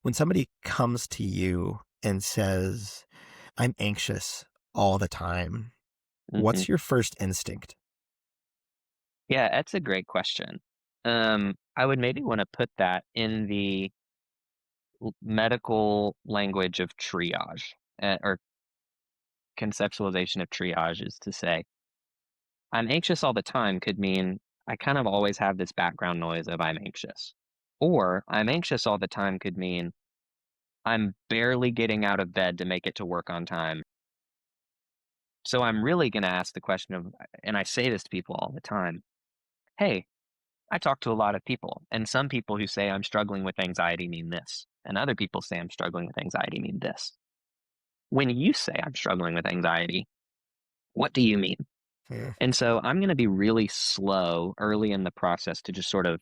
When somebody comes to you and says, "I'm anxious all the time," Mhm. what's your first instinct? Yeah, that's a great question. I would maybe wanna put that in the medical language of triage, or conceptualization of triage is to say, "I'm anxious all the time" could mean I kind of always have this background noise of I'm anxious. Or I'm anxious all the time could mean I'm barely getting out of bed to make it to work on time. So I'm really gonna ask the question of, and I say this to people all the time, "Hey, I talk to a lot of people, and some people who say I'm struggling with anxiety mean this, and other people say I'm struggling with anxiety mean this. When you say I'm struggling with anxiety, what do you mean?" Mm. And so I'm going to be really slow early in the process to just sort of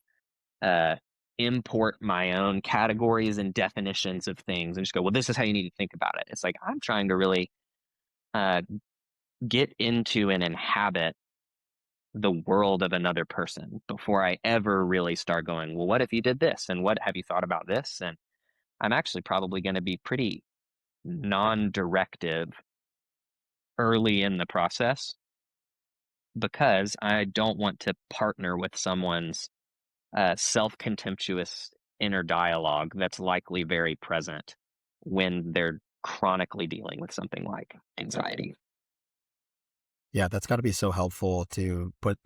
uh, import my own categories and definitions of things and just go, well, this is how you need to think about it. It's like I'm trying to really uh, get into and inhabit the world of another person before I ever really start going, well, what if you did this? And what have you thought about this? And I'm actually probably going to be pretty non directive early in the process because I don't want to partner with someone's self contemptuous inner dialogue that's likely very present when they're chronically dealing with something like anxiety. Yeah, that's gotta be so helpful to put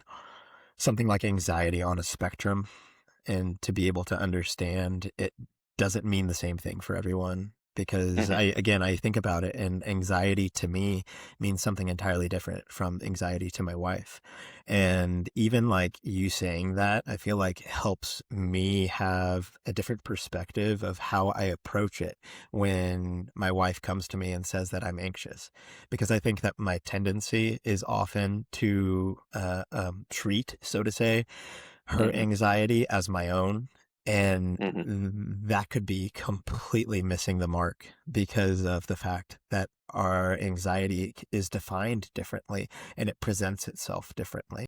something like anxiety on a spectrum and to be able to understand it doesn't mean the same thing for everyone. Because Hmm. I think about it, and anxiety to me means something entirely different from anxiety to my wife. And even like you saying that, I feel like helps me have a different perspective of how I approach it when my wife comes to me and says that I'm anxious. Because I think that my tendency is often to treat, so to say, her Hmm. anxiety as my own, and Hmm. that could be completely missing the mark because of the fact that our anxiety is defined differently and it presents itself differently.